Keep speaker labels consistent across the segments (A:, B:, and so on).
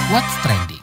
A: What's Trending?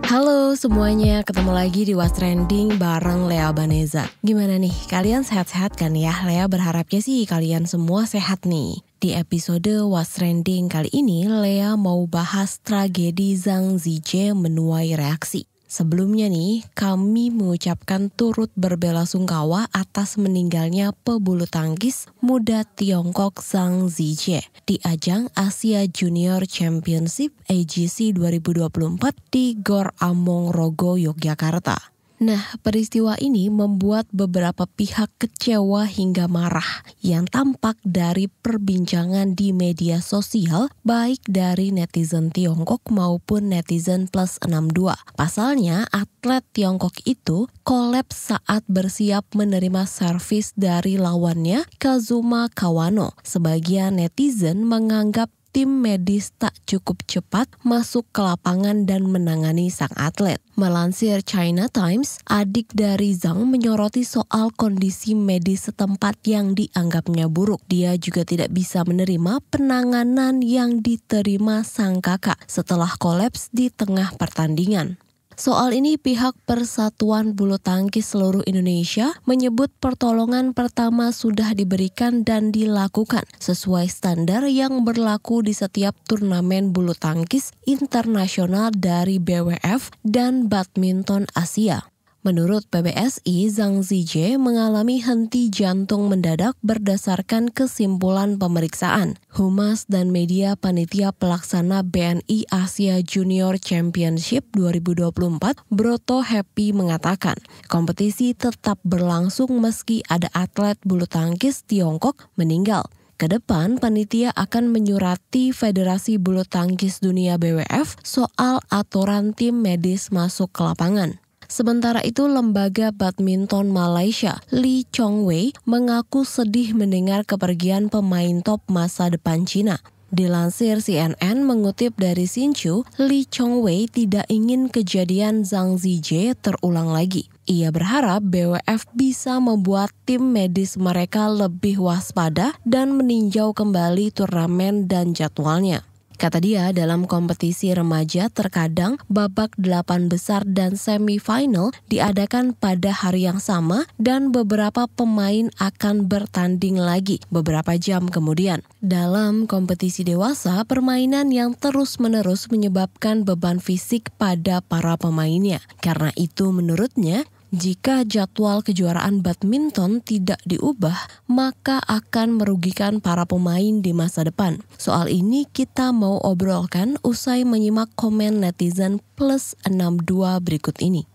B: Halo semuanya, ketemu lagi di What's Trending bareng Lea Baneza. Gimana nih, kalian sehat-sehat kan ya? Lea berharapnya sih kalian semua sehat nih. Di episode What's Trending kali ini, Lea mau bahas tragedi Zhang Zijie menuai reaksi. Sebelumnya nih, kami mengucapkan turut berbelasungkawa atas meninggalnya pebulu tangkis muda Tiongkok Zhang Zijie di ajang Asia Junior Championship AGC 2024 di Gor Among Rogo, Yogyakarta. Nah, peristiwa ini membuat beberapa pihak kecewa hingga marah yang tampak dari perbincangan di media sosial baik dari netizen Tiongkok maupun netizen plus 62. Pasalnya, atlet Tiongkok itu kolaps saat bersiap menerima servis dari lawannya Kazuma Kawano. Sebagian netizen menganggap tim medis tak cukup cepat masuk ke lapangan dan menangani sang atlet. Melansir China Times, adik dari Zhang menyoroti soal kondisi medis setempat yang dianggapnya buruk. Dia juga tidak bisa menerima penanganan yang diterima sang kakak setelah kolaps di tengah pertandingan. Soal ini pihak Persatuan Bulu Tangkis seluruh Indonesia menyebut pertolongan pertama sudah diberikan dan dilakukan sesuai standar yang berlaku di setiap turnamen bulu tangkis internasional dari BWF dan Badminton Asia. Menurut PBSI, Zhang Zijie mengalami henti jantung mendadak berdasarkan kesimpulan pemeriksaan. Humas dan media panitia pelaksana BNI Asia Junior Championship 2024, Broto Happy mengatakan, kompetisi tetap berlangsung meski ada atlet bulu tangkis Tiongkok meninggal. Kedepan, panitia akan menyurati Federasi Bulu Tangkis Dunia BWF soal aturan tim medis masuk ke lapangan. Sementara itu, lembaga badminton Malaysia, Lee Chong Wei, mengaku sedih mendengar kepergian pemain top masa depan Cina. Dilansir CNN mengutip dari Xinchu, Lee Chong Wei tidak ingin kejadian Zhang Zijie terulang lagi. Ia berharap BWF bisa membuat tim medis mereka lebih waspada dan meninjau kembali turnamen dan jadwalnya. Kata dia, dalam kompetisi remaja terkadang babak 8 besar dan semifinal diadakan pada hari yang sama dan beberapa pemain akan bertanding lagi beberapa jam kemudian. Dalam kompetisi dewasa, permainan yang terus-menerus menyebabkan beban fisik pada para pemainnya. Karena itu menurutnya, jika jadwal kejuaraan badminton tidak diubah, maka akan merugikan para pemain di masa depan. Soal ini kita mau obrolkan usai menyimak komen netizen plus 62 berikut ini.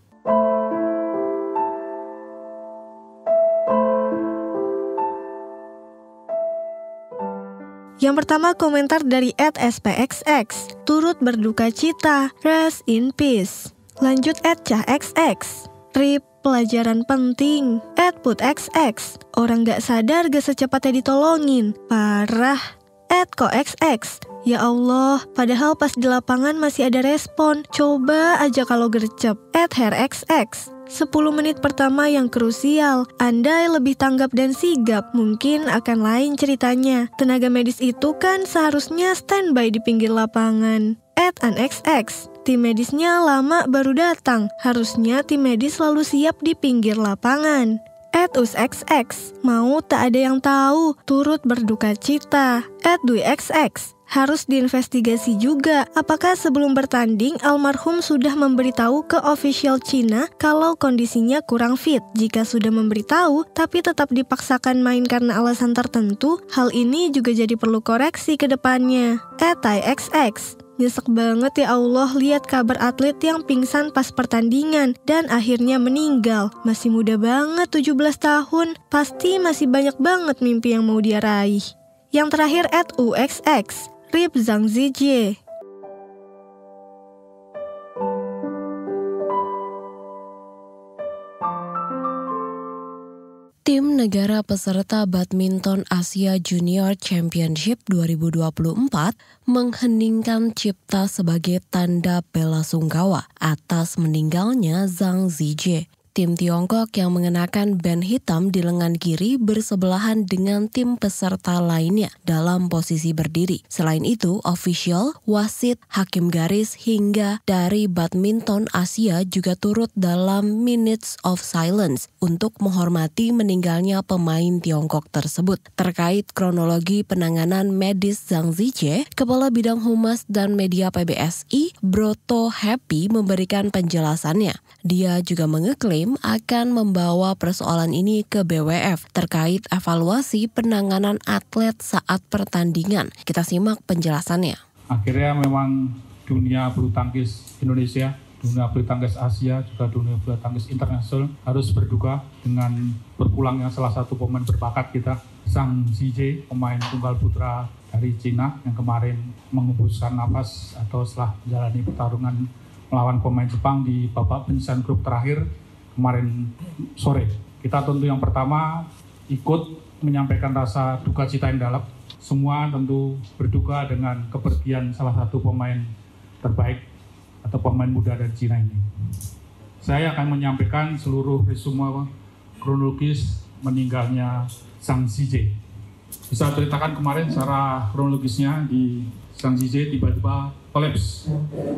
C: Yang pertama komentar dari @spxx, turut berduka cita, rest in peace. Lanjut @cahxx. Rip, pelajaran penting. @putxx, orang gak sadar gak secepatnya ditolongin. Parah. @koxx, ya Allah, padahal pas di lapangan masih ada respon. Coba aja kalau gercep. @herxx, 10 menit pertama yang krusial. Andai lebih tanggap dan sigap, mungkin akan lain ceritanya. Tenaga medis itu kan seharusnya standby di pinggir lapangan. @anxx, tim medisnya lama baru datang. Harusnya tim medis selalu siap di pinggir lapangan. @usxx, mau tak ada yang tahu, turut berduka cita. @duixx, harus diinvestigasi juga. Apakah sebelum bertanding almarhum sudah memberitahu ke official Cina kalau kondisinya kurang fit? Jika sudah memberitahu tapi tetap dipaksakan main karena alasan tertentu, hal ini juga jadi perlu koreksi ke depannya. @taixx, nyesek banget ya Allah lihat kabar atlet yang pingsan pas pertandingan dan akhirnya meninggal. Masih muda banget, 17 tahun. Pasti masih banyak banget mimpi yang mau dia raih. Yang terakhir @uxx, Rip Zhang Zijie.
B: Tim negara peserta Badminton Asia Junior Championship 2024 mengheningkan cipta sebagai tanda belasungkawa atas meninggalnya Zhang Zijie. Tim Tiongkok yang mengenakan band hitam di lengan kiri bersebelahan dengan tim peserta lainnya dalam posisi berdiri. Selain itu, official, wasit, hakim garis hingga dari badminton Asia juga turut dalam minutes of silence untuk menghormati meninggalnya pemain Tiongkok tersebut. Terkait kronologi penanganan medis Zhang Zijie, Kepala Bidang Humas dan Media PBSI, Broto Happy memberikan penjelasannya. Dia juga mengeklaim akan membawa persoalan ini ke BWF terkait evaluasi penanganan atlet saat pertandingan. Kita simak penjelasannya.
A: Akhirnya memang dunia bulu tangkis Indonesia, dunia bulu tangkis Asia, juga dunia bulu tangkis internasional harus berduka dengan berpulangnya salah satu pemain berbakat kita, Zhang Zijie, pemain tunggal putra dari Cina yang kemarin mengembuskan napas atau setelah menjalani pertarungan melawan pemain Jepang di babak penyisihan grup terakhir kemarin sore. Kita tentu yang pertama ikut menyampaikan rasa duka cita yang dalam. Semua tentu berduka dengan kepergian salah satu pemain terbaik atau pemain muda dari Cina ini. Saya akan menyampaikan seluruh resume kronologis meninggalnya Zhang Zijie. Bisa ceritakan kemarin secara kronologisnya di Zhang Zijie tiba-tiba kolaps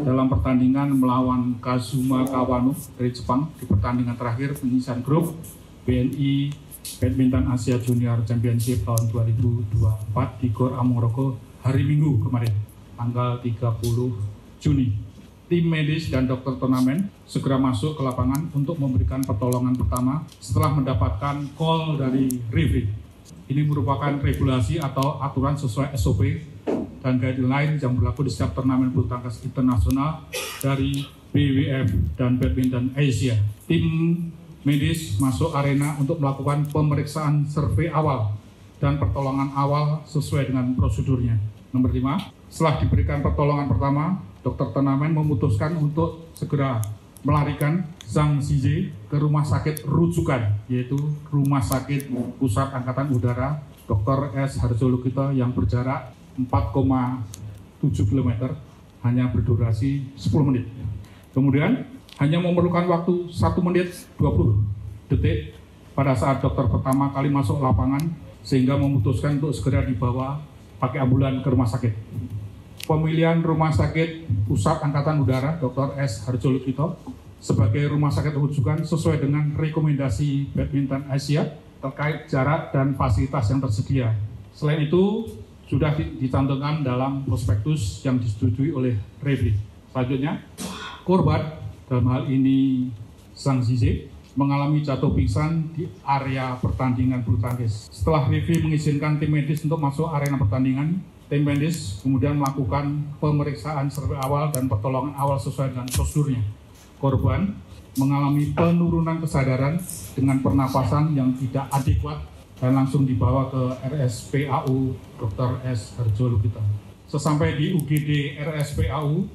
A: dalam pertandingan melawan Kazuma Kawano dari Jepang di pertandingan terakhir penyisihan grup BNI Badminton Asia Junior Championship tahun 2024 di Gor Amorogo hari Minggu kemarin, tanggal 30 Juni. Tim medis dan dokter turnamen segera masuk ke lapangan untuk memberikan pertolongan pertama setelah mendapatkan call dari referee. Ini merupakan regulasi atau aturan sesuai SOP dan guideline yang berlaku di setiap turnamen bulu tangkis internasional dari BWF dan Badminton Asia. Tim medis masuk arena untuk melakukan pemeriksaan survei awal dan pertolongan awal sesuai dengan prosedurnya. Nomor 5, setelah diberikan pertolongan pertama, dokter turnamen memutuskan untuk segera melarikan Zhang Zijie ke rumah sakit rujukan, yaitu Rumah Sakit Pusat Angkatan Udara Dr. S. Harjolukito yang berjarak 4,7 km, hanya berdurasi 10 menit. Kemudian hanya memerlukan waktu 1 menit 20 detik pada saat dokter pertama kali masuk lapangan sehingga memutuskan untuk segera dibawa pakai ambulan ke rumah sakit. Pemilihan Rumah Sakit Pusat Angkatan Udara Dr. S. Harjolukito sebagai rumah sakit rujukan sesuai dengan rekomendasi Badminton Asia terkait jarak dan fasilitas yang tersedia. Selain itu, sudah dicantumkan dalam prospektus yang disetujui oleh referee. Selanjutnya, korban dalam hal ini Zhang Zijie mengalami jatuh pingsan di area pertandingan bulu tangkis. Setelah referee mengizinkan tim medis untuk masuk arena pertandingan, tim medis kemudian melakukan pemeriksaan survei awal dan pertolongan awal sesuai dengan prosedurnya. Korban mengalami penurunan kesadaran dengan pernapasan yang tidak adekuat dan langsung dibawa ke RSPAU Dr. S. Harjolukito. Sesampai di UGD RSPAU,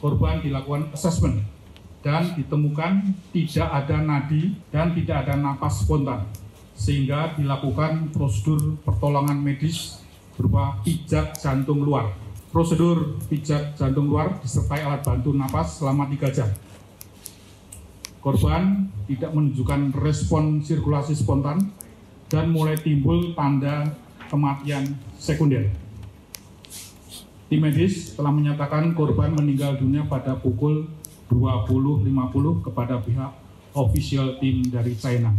A: korban dilakukan asesmen dan ditemukan tidak ada nadi dan tidak ada napas spontan, sehingga dilakukan prosedur pertolongan medis berupa pijat jantung luar. Prosedur pijat jantung luar disertai alat bantu napas selama 3 jam. Korban tidak menunjukkan respon sirkulasi spontan dan mulai timbul tanda kematian sekunder. Tim medis telah menyatakan korban meninggal dunia pada pukul 20.50 kepada pihak official tim dari China.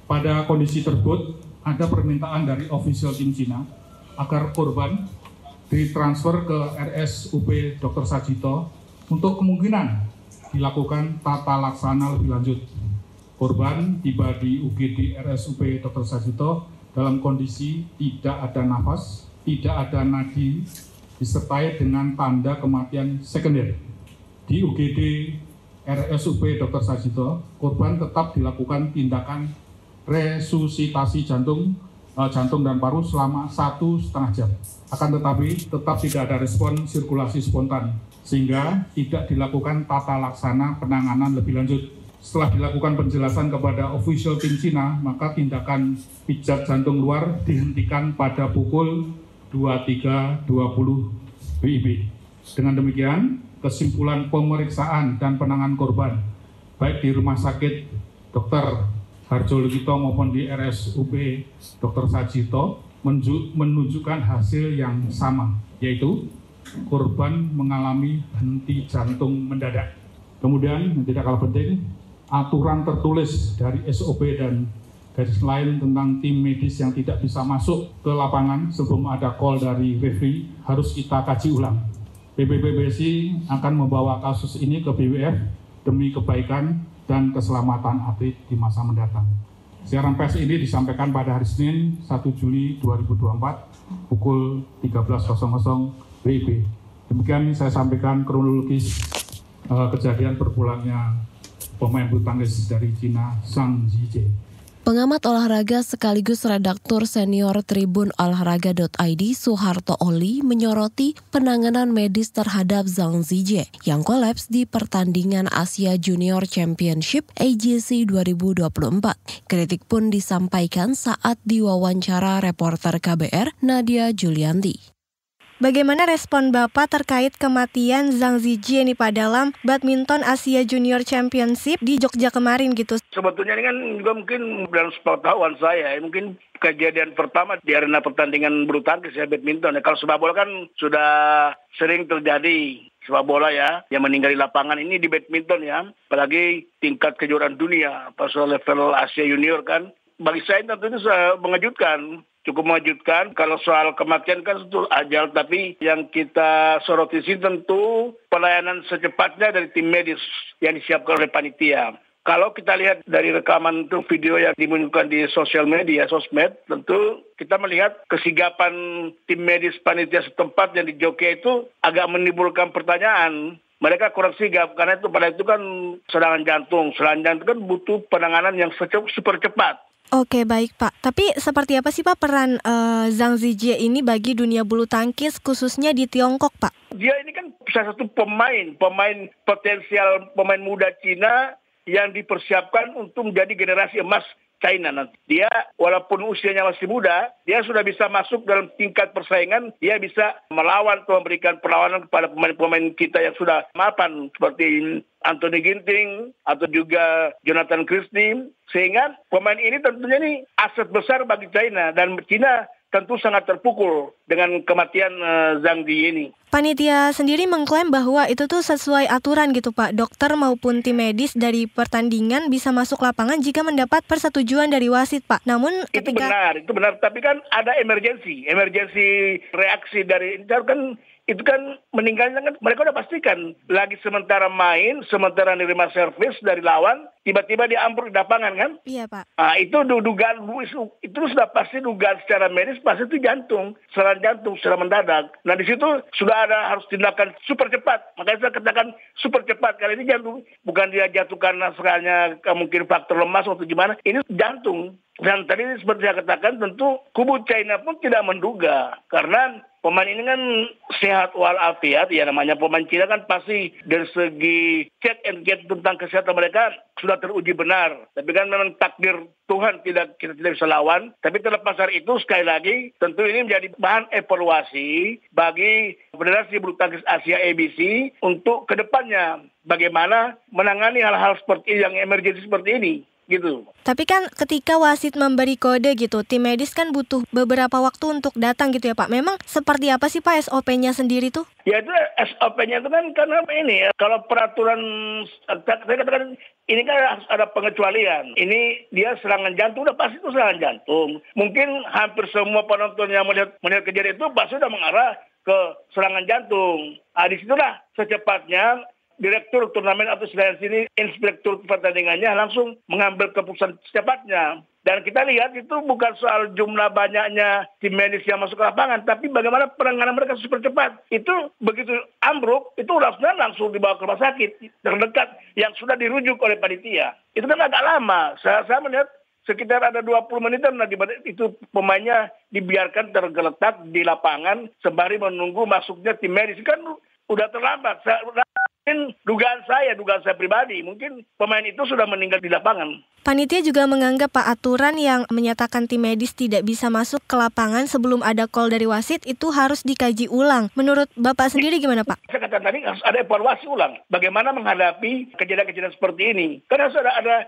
A: Pada kondisi tersebut, ada permintaan dari official tim Cina agar korban ditransfer ke RSUP Dr. Sajito untuk kemungkinan dilakukan tata laksana lebih lanjut. Korban tiba di UGD RSUP Dr. Sajito dalam kondisi tidak ada nafas, tidak ada nadi, disertai dengan tanda kematian sekunder. Di UGD RSUP Dr. Sajito, korban tetap dilakukan tindakan resusitasi jantung dan paru selama 1,5 jam. Akan tetapi tetap tidak ada respon sirkulasi spontan, sehingga tidak dilakukan tata laksana penanganan lebih lanjut. Setelah dilakukan penjelasan kepada official tim Cina, maka tindakan pijat jantung luar dihentikan pada pukul 23.20 WIB. Dengan demikian, kesimpulan pemeriksaan dan penanganan korban, baik di rumah sakit Dr. Harjo Lukito maupun di RSUP Dr. Sajito menunjukkan hasil yang sama, yaitu korban mengalami henti jantung mendadak. Kemudian yang tidak kalah penting, aturan tertulis dari SOP dan garis lain tentang tim medis yang tidak bisa masuk ke lapangan sebelum ada call dari referee harus kita kaji ulang. PBPBSI akan membawa kasus ini ke BWF demi kebaikan dan keselamatan atlet di masa mendatang. Siaran pers ini disampaikan pada hari Senin 1 Juli 2024 pukul 13.00 WIB. Demikian saya sampaikan kronologis kejadian berpulangnya pemain bulu tangkis dari Cina, Zhang Zijie.
B: Pengamat olahraga sekaligus redaktur senior Tribun Olahraga.id Soeharto Oli menyoroti penanganan medis terhadap Zhang Zijie yang kolaps di pertandingan Asia Junior Championship AJC 2024. Kritik pun disampaikan saat diwawancara reporter KBR Nadia Julianti.
C: Bagaimana respon Bapak terkait kematian Zhang Zijie nih Pak dalam badminton Asia Junior Championship di Jogja kemarin gitu?
D: Sebetulnya ini kan juga mungkin dalam sepengetahuan saya, mungkin kejadian pertama di arena pertandingan bulu tangkis ya badminton. Kalau sepak bola kan sudah sering terjadi sepak bola ya yang meninggal di lapangan, ini di badminton ya, apalagi tingkat kejuaraan dunia pas level Asia Junior kan. Bagi saya tentu itu mengejutkan. Cukup mengejutkan. Kalau soal kematian kan itu ajal, tapi yang kita soroti sih tentu pelayanan secepatnya dari tim medis yang disiapkan oleh panitia. Kalau kita lihat dari rekaman itu video yang dimunculkan di sosial media, sosmed, tentu kita melihat kesigapan tim medis panitia setempat yang di Jogja itu agak menimbulkan pertanyaan. Mereka kurang sigap karena itu pada itu kan serangan jantung. Serangan jantung kan butuh penanganan yang super cepat.
C: Oke, baik Pak. Tapi seperti apa sih Pak peran Zhang Zijie ini bagi dunia bulu tangkis khususnya di Tiongkok Pak?
D: Dia ini kan salah satu pemain potensial, pemain muda Cina yang dipersiapkan untuk menjadi generasi emas China nanti. Dia walaupun usianya masih muda, dia sudah bisa masuk dalam tingkat persaingan, dia bisa melawan atau memberikan perlawanan kepada pemain-pemain kita yang sudah mapan seperti Anthony Ginting atau juga Jonathan Christie, sehingga pemain ini tentunya ini aset besar bagi China dan China tentu sangat terpukul dengan kematian Zhang Zijie ini.
C: Panitia sendiri mengklaim bahwa itu tuh sesuai aturan gitu Pak. Dokter maupun tim medis dari pertandingan bisa masuk lapangan jika mendapat persetujuan dari wasit Pak. Namun ketika...
D: Itu benar. Tapi kan ada emergency reaksi dari itu kan meninggalnya kan mereka udah pastikan lagi sementara main, sementara nerima servis dari lawan, tiba-tiba diambruk di lapangan kan?
C: Iya Pak.
D: Nah, itu dugaan itu sudah pasti dugaan secara medis pasti itu serangan jantung secara mendadak. Nah di situ sudah ada harus tindakan super cepat. Makanya saya katakan super cepat. Kali ini jantung bukan dia jatuh karena serangannya mungkin faktor lemas atau gimana. Ini jantung. Dan tadi seperti saya katakan tentu kubu China pun tidak menduga karena pemain ini kan sehat walafiat, ya namanya pemain Cina kan pasti dari segi check and get tentang kesehatan mereka sudah teruji benar. Tapi kan memang takdir Tuhan kita tidak bisa lawan. Tapi terlepas dari itu sekali lagi tentu ini menjadi bahan evaluasi bagi Federasi Bulu Tangkis Asia ABC untuk kedepannya bagaimana menangani hal-hal seperti yang emergensi seperti ini. Gitu.
C: Tapi kan ketika wasit memberi kode gitu, tim medis kan butuh beberapa waktu untuk datang gitu ya Pak. Memang seperti apa sih Pak SOP-nya sendiri tuh?
D: Ya itu SOP-nya itu kan karena ini ya, kalau peraturan, saya katakan ini kan harus ada pengecualian. Ini dia serangan jantung, udah pasti itu serangan jantung. Mungkin hampir semua penonton yang melihat kejadian itu pasti sudah mengarah ke serangan jantung. Nah disitulah secepatnya Direktur turnamen atau sini inspektur pertandingannya langsung mengambil keputusan secepatnya. Dan kita lihat itu bukan soal jumlah banyaknya tim medis yang masuk ke lapangan, tapi bagaimana penanganan mereka super cepat. Itu begitu ambruk, itu langsung dibawa ke rumah sakit terdekat yang sudah dirujuk oleh panitia. Itu kan agak lama. Saya melihat sekitar ada 20 menitan itu pemainnya dibiarkan tergeletak di lapangan sembari menunggu masuknya tim medis. Kan udah terlambat. Mungkin dugaan saya pribadi, mungkin pemain itu sudah meninggal di lapangan.
C: Panitia juga menganggap Pak aturan yang menyatakan tim medis tidak bisa masuk ke lapangan sebelum ada call dari wasit itu harus dikaji ulang. Menurut Bapak sendiri gimana Pak?
D: Saya katakan tadi harus ada evaluasi ulang. Bagaimana menghadapi kejadian-kejadian seperti ini? Karena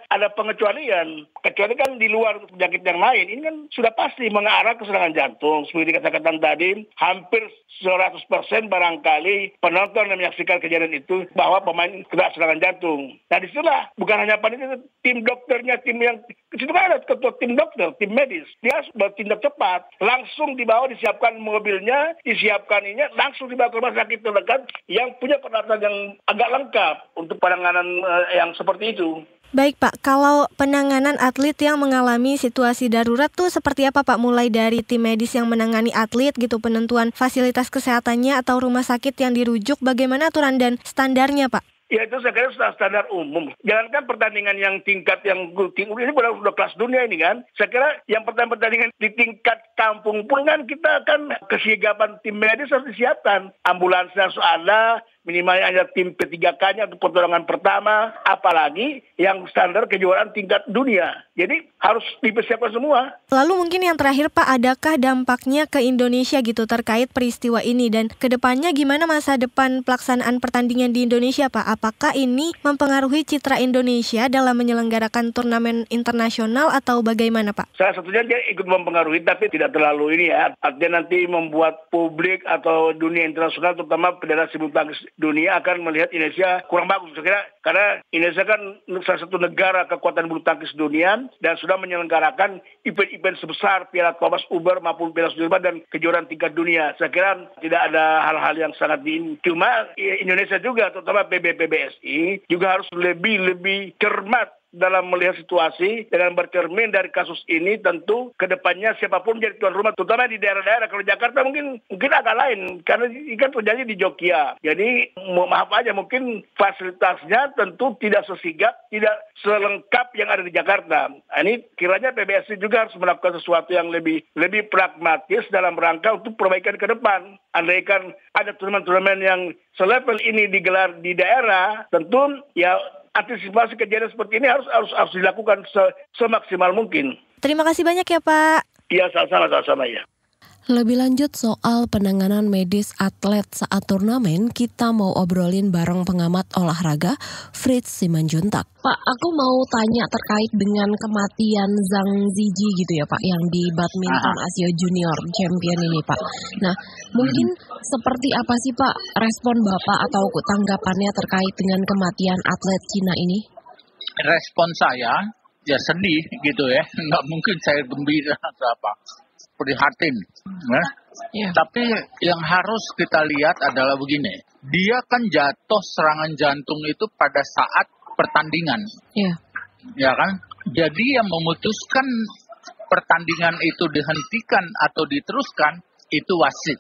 D: ada pengecualian. Kecuali kan di luar penyakit yang lain. Ini kan sudah pasti mengarah ke serangan jantung. Seperti dikatakan tadi, hampir 100% barangkali penonton yang menyaksikan kejadian itu bahwa pemain kena serangan jantung. Nah disitulah bukan hanya panitia, tim dokternya, tim yang situ kan ada ketua tim dokter, tim medis. Dia harus bertindak cepat, langsung dibawa, disiapkan mobilnya, disiapkan ini, langsung dibawa ke rumah sakit terdekat yang punya peralatan yang agak lengkap untuk penanganan yang seperti itu.
C: Baik Pak, kalau penanganan atlet yang mengalami situasi darurat tuh seperti apa Pak? Mulai dari tim medis yang menangani atlet gitu, penentuan fasilitas kesehatannya atau rumah sakit yang dirujuk, bagaimana aturan dan standarnya Pak?
D: Ya itu saya kira sudah standar umum. Jangankan pertandingan yang tingkat yang ini sudah kelas dunia ini kan. Saya kira yang pertandingan di tingkat kampung pun kan kita kan kesiagapan tim medis harus disiapkan. Ambulansnya harus ada, minimalnya ada tim P3K-nya untuk pertolongan pertama, apalagi yang standar kejuaraan tingkat dunia. Jadi harus dipersiapkan semua.
C: Lalu mungkin yang terakhir Pak, adakah dampaknya ke Indonesia gitu terkait peristiwa ini dan kedepannya gimana masa depan pelaksanaan pertandingan di Indonesia Pak? Apakah ini mempengaruhi citra Indonesia dalam menyelenggarakan turnamen internasional atau bagaimana Pak?
D: Salah satunya dia ikut mempengaruhi tapi tidak terlalu ini ya. Artinya nanti membuat publik atau dunia internasional terutama federasi bulu tangkis dunia akan melihat Indonesia kurang bagus. Saya kira karena Indonesia kan salah satu negara kekuatan bulu tangkis dunia dan sudah menyelenggarakan event-event sebesar Piala Thomas Uber maupun Piala Sudirman dan kejuaraan tingkat dunia. Saya kira tidak ada hal-hal yang sangat cuma Indonesia juga terutama PBSI juga harus lebih cermat dalam melihat situasi dengan bercermin dari kasus ini. Tentu kedepannya siapapun jadi tuan rumah, terutama di daerah-daerah. Kalau Jakarta mungkin agak lain karena ini kan terjadi di Jogja. Jadi maaf aja mungkin fasilitasnya tentu tidak sesigap, tidak selengkap yang ada di Jakarta. Nah, ini kiranya PBSI juga harus melakukan sesuatu yang lebih pragmatis dalam rangka untuk perbaikan ke depan. Andaikan ada turnamen-turnamen yang selevel ini digelar di daerah, tentu ya antisipasi kejadian seperti ini harus dilakukan semaksimal mungkin.
C: Terima kasih banyak ya Pak.
D: Iya, sama-sama ya.
B: Lebih lanjut soal penanganan medis atlet saat turnamen, kita mau obrolin bareng pengamat olahraga, Fritz Simanjuntak. Pak, aku mau tanya terkait dengan kematian Zhang Zijie gitu ya Pak, yang di badminton Asia Junior Champion ini Pak. Nah, mungkin seperti apa sih Pak respon Bapak atau tanggapannya terkait dengan kematian atlet Cina ini?
E: Respon saya, ya sedih gitu ya, nggak mungkin saya gembira atau apa. Prihatin, ya.
B: Yeah.
E: Tapi yang harus kita lihat adalah begini, dia kan jatuh serangan jantung itu pada saat pertandingan, ya kan? Jadi yang memutuskan pertandingan itu dihentikan atau diteruskan itu wasit,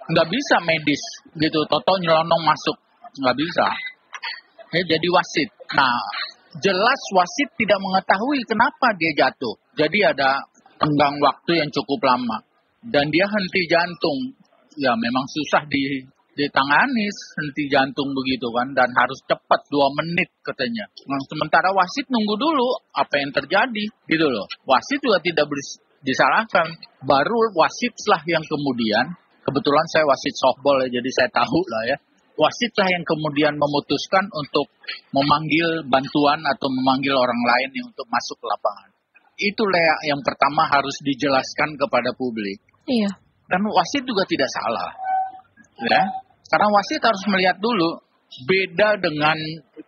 E: nggak bisa medis gitu, toto nyelonong masuk, nggak bisa. Ya, jadi wasit. Nah, jelas wasit tidak mengetahui kenapa dia jatuh. Jadi ada tenggang waktu yang cukup lama dan dia henti jantung. Ya memang susah ditangani henti jantung begitu kan, dan harus cepat 2 menit katanya. Nah, sementara wasit nunggu dulu apa yang terjadi gitu loh. Wasit juga tidak disalahkan. Baru wasitlah yang kemudian, kebetulan saya wasit softball ya, jadi saya tahu lah ya. Wasitlah yang kemudian memutuskan untuk memanggil bantuan atau memanggil orang lain untuk masuk ke lapangan. Itulah yang pertama harus dijelaskan kepada publik.
B: Iya.
E: Dan wasit juga tidak salah, ya. Karena wasit harus melihat dulu, beda dengan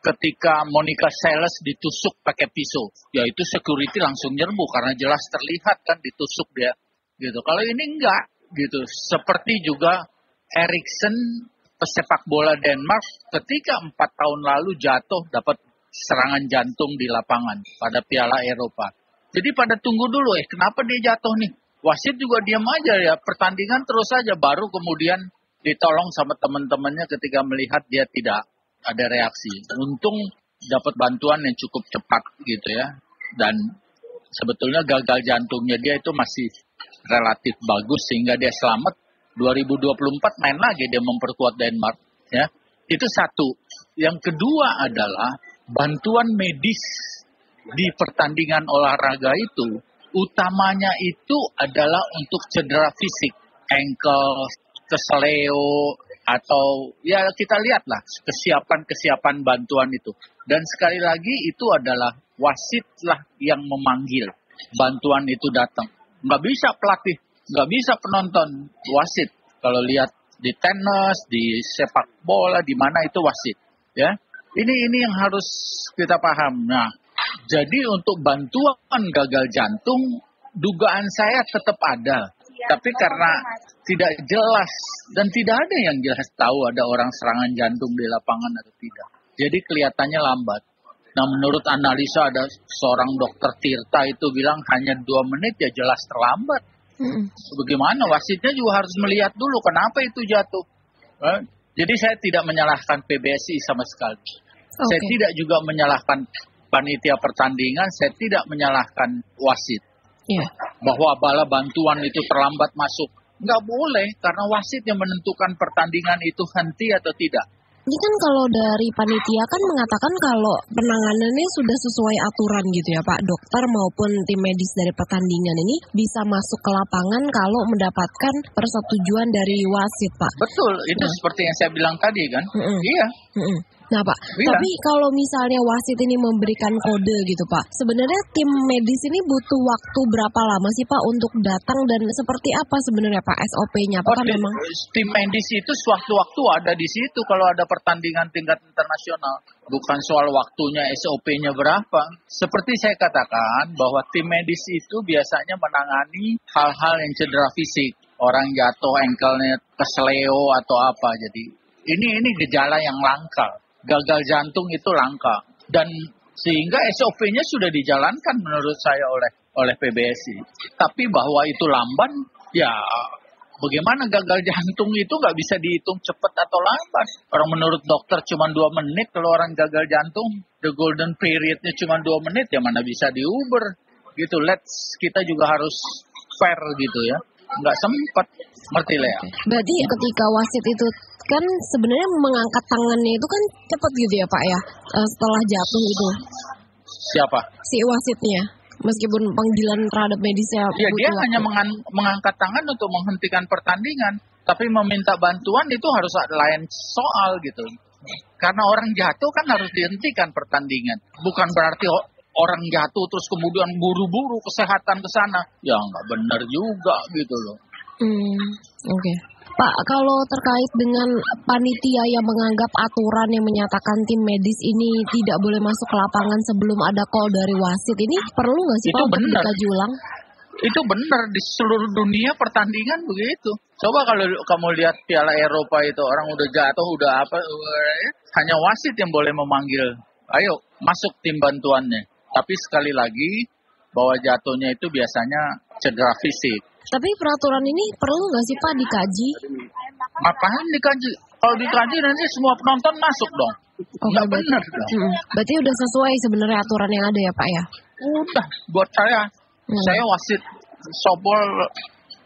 E: ketika Monica Seles ditusuk pakai pisau, yaitu security langsung nyerbu karena jelas terlihat kan ditusuk dia, gitu. Kalau ini enggak, gitu. Seperti juga Eriksen, pesepak bola Denmark, ketika 4 tahun lalu jatuh dapat serangan jantung di lapangan pada Piala Eropa. Jadi pada tunggu dulu, kenapa dia jatuh nih? Wasit juga diam aja ya, pertandingan terus saja, baru kemudian ditolong sama teman-temannya ketika melihat dia tidak ada reaksi. Untung dapat bantuan yang cukup cepat gitu ya. Dan sebetulnya gagal jantungnya dia itu masih relatif bagus sehingga dia selamat. 2024 main lagi dia memperkuat Denmark ya. Itu satu. Yang kedua adalah bantuan medis di pertandingan olahraga itu, utamanya itu adalah untuk cedera fisik, ankle, kesleo, atau ya kita lihatlah kesiapan bantuan itu. Dan sekali lagi itu adalah wasit lah yang memanggil bantuan itu datang. Nggak bisa pelatih, nggak bisa penonton, wasit. Kalau lihat di tenis, di sepak bola, di mana itu wasit. Ya, ini yang harus kita paham. Nah, jadi untuk bantuan gagal jantung, dugaan saya tetap ada. Tapi karena tidak jelas dan tidak ada yang jelas tahu ada orang serangan jantung di lapangan atau tidak. Jadi kelihatannya lambat. Nah, menurut analisa ada seorang dokter Tirta itu bilang hanya 2 menit ya jelas terlambat. Bagaimana wasitnya juga harus melihat dulu kenapa itu jatuh. Jadi saya tidak menyalahkan PBSI sama sekali. Saya tidak juga menyalahkan panitia pertandingan, saya tidak menyalahkan wasit. Bahwa bala bantuan itu terlambat masuk. Nggak boleh, karena wasit yang menentukan pertandingan itu henti atau tidak.
B: Ini kan kalau dari panitia kan mengatakan kalau penanganannya sudah sesuai aturan gitu ya Pak. Dokter maupun tim medis dari pertandingan ini bisa masuk ke lapangan kalau mendapatkan persetujuan dari wasit Pak.
E: Betul, itu seperti yang saya bilang tadi kan. Iya.
B: Nah Pak, tapi kalau misalnya wasit ini memberikan kode gitu Pak, sebenarnya tim medis ini butuh waktu berapa lama sih Pak untuk datang dan seperti apa sebenarnya Pak SOP-nya? Apakah memang
E: tim medis itu sewaktu-waktu ada di situ kalau ada pertandingan tingkat internasional. Bukan soal waktunya, SOP-nya berapa. Seperti saya katakan bahwa tim medis itu biasanya menangani hal-hal yang cedera fisik. Orang jatuh ankle-nya kesleo atau apa. Jadi ini gejala yang langka. Gagal jantung itu langka dan sehingga SOP-nya sudah dijalankan menurut saya oleh PBSI. Tapi bahwa itu lamban, ya bagaimana gagal jantung itu nggak bisa dihitung cepat atau lambat. Orang menurut dokter cuma 2 menit kalau orang gagal jantung, the golden period-nya cuma 2 menit, ya mana bisa diuber gitu. Kita juga harus fair gitu ya. Nggak sempat, ngerti lah ya.
B: Berarti ketika wasit itu kan sebenarnya mengangkat tangannya itu kan cepat gitu ya Pak ya, setelah jatuh itu.
E: Siapa?
B: Si wasitnya, meskipun panggilan terhadap medisnya.
E: Ya dia hanya mengangkat tangan untuk menghentikan pertandingan, tapi meminta bantuan itu harus lain soal gitu. Karena orang jatuh kan harus dihentikan pertandingan, bukan berarti orang jatuh terus kemudian buru-buru kesehatan ke sana. Ya nggak benar juga gitu loh.
B: Oke. Pak, kalau terkait dengan panitia yang menganggap aturan yang menyatakan tim medis ini tidak boleh masuk ke lapangan sebelum ada call dari wasit, ini perlu nggak sih Pak untuk dikaji ulang?
E: Itu benar, di seluruh dunia pertandingan begitu. Coba kalau kamu lihat Piala Eropa itu, orang udah jatuh, udah apa, hanya wasit yang boleh memanggil, ayo masuk tim bantuannya. Tapi sekali lagi, bahwa jatuhnya itu biasanya cedera fisik.
B: Tapi peraturan ini perlu nggak sih Pak dikaji?
E: Ngapain dikaji? Kalau dikaji nanti semua penonton masuk dong. Nggak benar dong.
B: Berarti udah sesuai sebenarnya aturan yang ada ya Pak ya?
E: Udah, buat saya. Saya wasit softball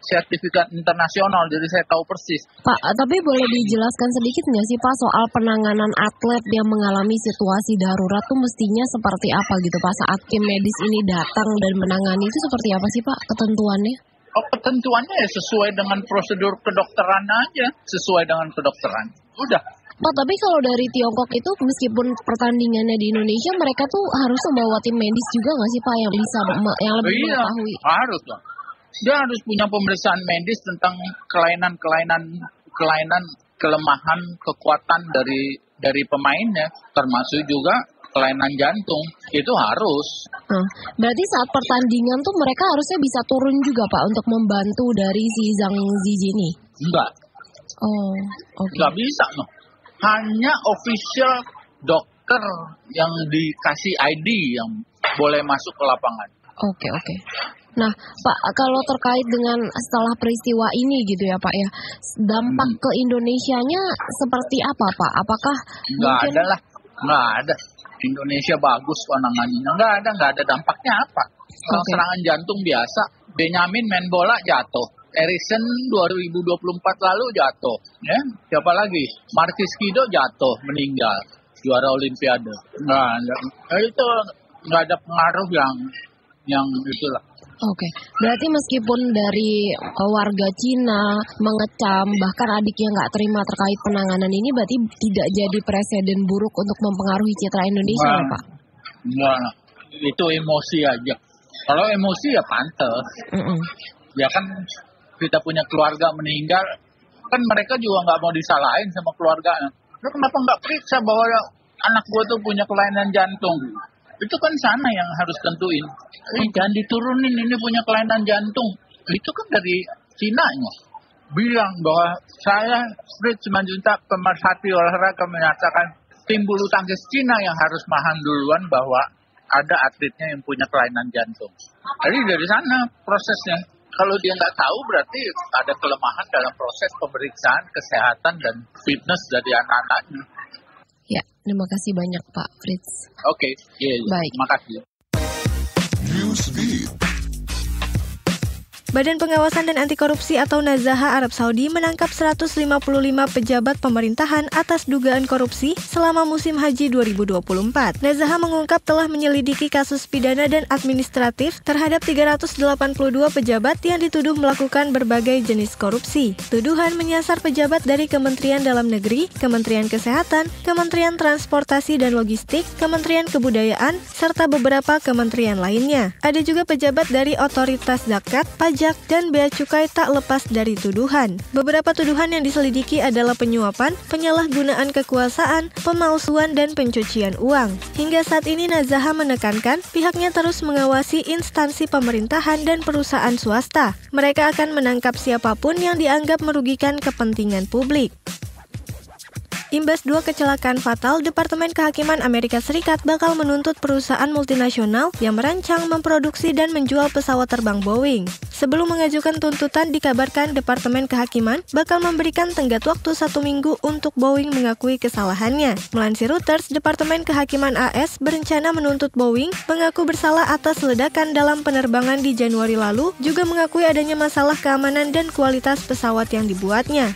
E: sertifikat internasional, jadi saya tahu persis.
B: Pak, tapi boleh dijelaskan sedikit nggak sih Pak soal penanganan atlet yang mengalami situasi darurat tuh mestinya seperti apa gitu Pak saat tim medis ini datang dan menangani itu seperti apa sih Pak ketentuannya?
E: Ketentuannya ya sesuai dengan prosedur kedokteran aja, sesuai dengan kedokteran. Udah.
B: Pak, tapi kalau dari Tiongkok itu meskipun pertandingannya di Indonesia, mereka tuh harus membawa tim medis juga nggak sih Pak yang bisa yang lebih mengetahui?
E: Harus lah. Dia harus punya pemeriksaan medis tentang kelemahan, kekuatan dari pemainnya, termasuk juga kelainan jantung. Itu harus.
B: Berarti saat pertandingan tuh mereka harusnya bisa turun juga Pak untuk membantu dari si Zhang Zijie ini?
E: Enggak.
B: Oh, oke.
E: Enggak bisa loh. Hanya official dokter yang dikasih ID yang boleh masuk ke lapangan.
B: Oke. Nah, Pak, kalau terkait dengan setelah peristiwa ini gitu ya Pak ya, dampak ke Indonesianya seperti apa Pak? Apakah
E: Nggak ada. Indonesia bagus penanganannya. Nggak ada dampaknya apa. Kalau serangan jantung biasa, Benyamin main bola jatuh. Erikson 2024 lalu jatuh. Ya, siapa lagi? Marquis Kido jatuh, meninggal. juara Olimpiade. Nah, itu nggak ada pengaruh yang itulah.
B: Oke, berarti meskipun dari warga Cina mengecam, bahkan adiknya nggak terima terkait penanganan ini, berarti tidak jadi presiden buruk untuk mempengaruhi citra Indonesia, ya Pak?
E: Enggak, itu emosi aja. Kalau emosi ya pantas. Ya kan kita punya keluarga meninggal, kan mereka juga nggak mau disalahin sama keluarganya. Lu kenapa nggak periksa bahwa anak gua tuh punya kelainan jantung? Itu kan sana yang harus tentuin. Jangan diturunin, ini punya kelainan jantung. Itu kan dari Cina-nya. Bilang bahwa saya, Fritz Simanjuntak, pemerhati olahraga, menyatakan tim bulu tangkis Cina yang harus paham duluan bahwa ada atletnya yang punya kelainan jantung. Jadi dari sana prosesnya. Kalau dia nggak tahu berarti ada kelemahan dalam proses pemeriksaan kesehatan dan fitness dari anak-anaknya.
B: Ya, terima kasih banyak Pak Fritz.
E: Oke, baik. Terima kasih.
C: Badan Pengawasan dan Anti Korupsi atau Nazaha Arab Saudi menangkap 155 pejabat pemerintahan atas dugaan korupsi selama musim haji 2024. Nazaha mengungkap telah menyelidiki kasus pidana dan administratif terhadap 382 pejabat yang dituduh melakukan berbagai jenis korupsi. Tuduhan menyasar pejabat dari Kementerian Dalam Negeri, Kementerian Kesehatan, Kementerian Transportasi dan Logistik, Kementerian Kebudayaan, serta beberapa kementerian lainnya. Ada juga pejabat dari Otoritas Zakat, Pajak, dan Bea Cukai tak lepas dari tuduhan. Beberapa tuduhan yang diselidiki adalah penyuapan, penyalahgunaan kekuasaan, pemalsuan, dan pencucian uang. Hingga saat ini Nazaha menekankan pihaknya terus mengawasi instansi pemerintahan dan perusahaan swasta. Mereka akan menangkap siapapun yang dianggap merugikan kepentingan publik. Imbas 2 kecelakaan fatal, Departemen Kehakiman Amerika Serikat bakal menuntut perusahaan multinasional yang merancang, memproduksi, dan menjual pesawat terbang Boeing. Sebelum mengajukan tuntutan, dikabarkan Departemen Kehakiman bakal memberikan tenggat waktu 1 minggu untuk Boeing mengakui kesalahannya. Melansir Reuters, Departemen Kehakiman AS berencana menuntut Boeing mengaku bersalah atas ledakan dalam penerbangan di Januari lalu, juga mengakui adanya masalah keamanan dan kualitas pesawat yang dibuatnya.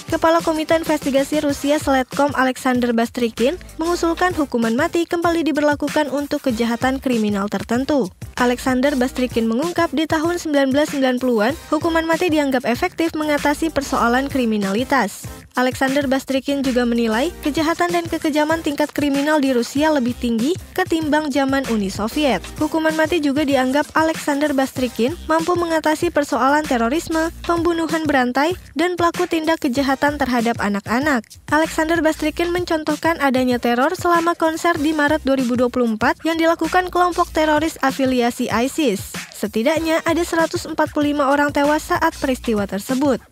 C: Kepala Komite Investigasi Rusia Seletkom Alexander Bastrikin mengusulkan hukuman mati kembali diberlakukan untuk kejahatan kriminal tertentu. Alexander Bastrikin mengungkap di tahun 1990-an, hukuman mati dianggap efektif mengatasi persoalan kriminalitas. Alexander Bastrikin juga menilai kejahatan dan kekejaman tingkat kriminal di Rusia lebih tinggi ketimbang zaman Uni Soviet. Hukuman mati juga dianggap Alexander Bastrikin mampu mengatasi persoalan terorisme, pembunuhan berantai, dan pelaku tindak kejahatan terhadap anak-anak. Alexander Bastrikin mencontohkan adanya teror selama konser di Maret 2024 yang dilakukan kelompok teroris afiliasi ISIS. Setidaknya ada 145 orang tewas saat peristiwa tersebut.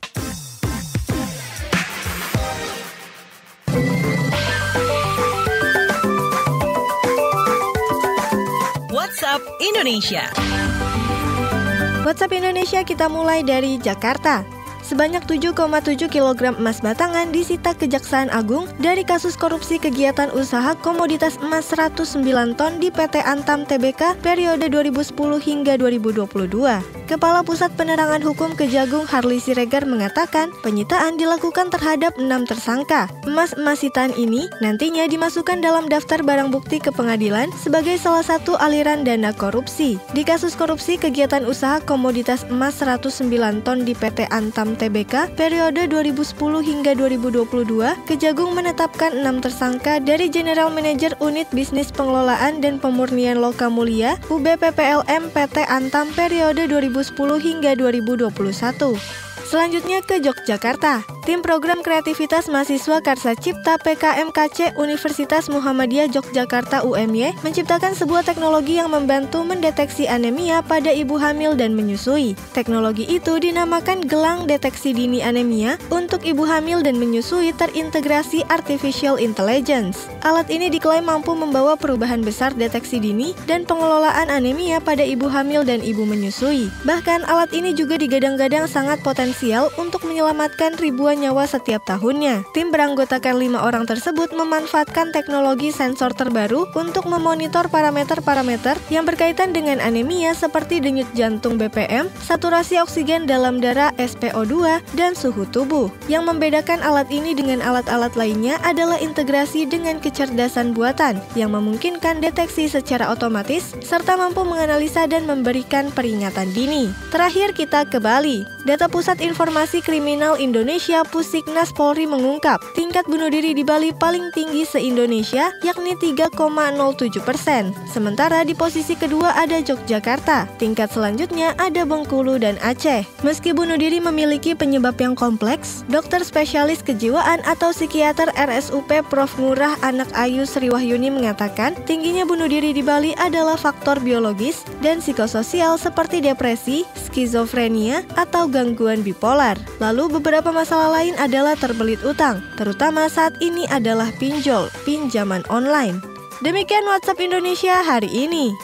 B: WhatsApp Indonesia.
C: WhatsApp Indonesia kita mulai dari Jakarta. Sebanyak 7,7 kg emas batangan disita Kejaksaan Agung dari kasus korupsi kegiatan usaha komoditas emas 109 ton di PT Antam Tbk periode 2010 hingga 2022. Kepala Pusat Penerangan Hukum Kejagung Harli Siregar mengatakan penyitaan dilakukan terhadap 6 tersangka. Emas-emas sitaan ini nantinya dimasukkan dalam daftar barang bukti ke pengadilan sebagai salah satu aliran dana korupsi. Di kasus korupsi kegiatan usaha komoditas emas 109 ton di PT Antam Tbk periode 2010 hingga 2022, Kejagung menetapkan 6 tersangka dari General Manager Unit Bisnis Pengelolaan dan Pemurnian Lokamulia UBPPLM PT Antam periode 2010 hingga 2021. Selanjutnya ke Yogyakarta. Tim Program Kreativitas Mahasiswa Karsa Cipta PKMKC Universitas Muhammadiyah Yogyakarta UMY menciptakan sebuah teknologi yang membantu mendeteksi anemia pada ibu hamil dan menyusui. Teknologi itu dinamakan Gelang Deteksi Dini Anemia untuk ibu hamil dan menyusui terintegrasi Artificial Intelligence. Alat ini diklaim mampu membawa perubahan besar deteksi dini dan pengelolaan anemia pada ibu hamil dan ibu menyusui. Bahkan alat ini juga digadang-gadang sangat potensial potensial untuk menyelamatkan ribuan nyawa setiap tahunnya. Tim beranggotakan 5 orang tersebut memanfaatkan teknologi sensor terbaru untuk memonitor parameter-parameter yang berkaitan dengan anemia seperti denyut jantung BPM, saturasi oksigen dalam darah SpO2, dan suhu tubuh. Yang membedakan alat ini dengan alat-alat lainnya adalah integrasi dengan kecerdasan buatan yang memungkinkan deteksi secara otomatis serta mampu menganalisa dan memberikan peringatan dini. Terakhir kita ke Bali. Data Pusat Informasi Kriminal Indonesia Pusiknas Polri mengungkap tingkat bunuh diri di Bali paling tinggi se-Indonesia yakni 3,07%. Sementara di posisi kedua ada Yogyakarta. Tingkat selanjutnya ada Bengkulu dan Aceh. Meski bunuh diri memiliki penyebab yang kompleks, dokter spesialis kejiwaan atau psikiater RSUP Prof. Ngurah Anak Ayu Sri Wahyuni mengatakan tingginya bunuh diri di Bali adalah faktor biologis dan psikososial seperti depresi, skizofrenia, atau gangguan bipolar. Lalu beberapa masalah lain adalah terbelit utang, terutama saat ini adalah pinjol, pinjaman online. Demikian WhatsApp Indonesia hari ini.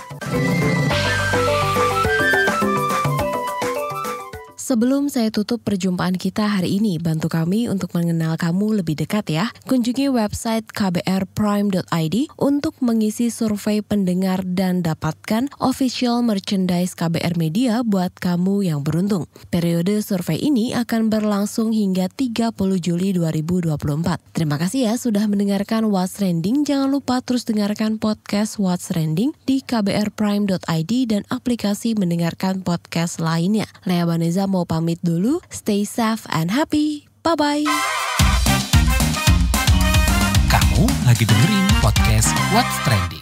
B: Sebelum saya tutup perjumpaan kita hari ini, bantu kami untuk mengenal kamu lebih dekat ya. Kunjungi website kbrprime.id untuk mengisi survei pendengar dan dapatkan official merchandise KBR Media buat kamu yang beruntung. Periode survei ini akan berlangsung hingga 30 Juli 2024. Terima kasih ya sudah mendengarkan What's Trending. Jangan lupa terus dengarkan podcast What's Trending di kbrprime.id dan aplikasi mendengarkan podcast lainnya. Lea Baneza mau pamit dulu, stay safe and happy, bye-bye.
F: Kamu lagi dengerin podcast What's Trending.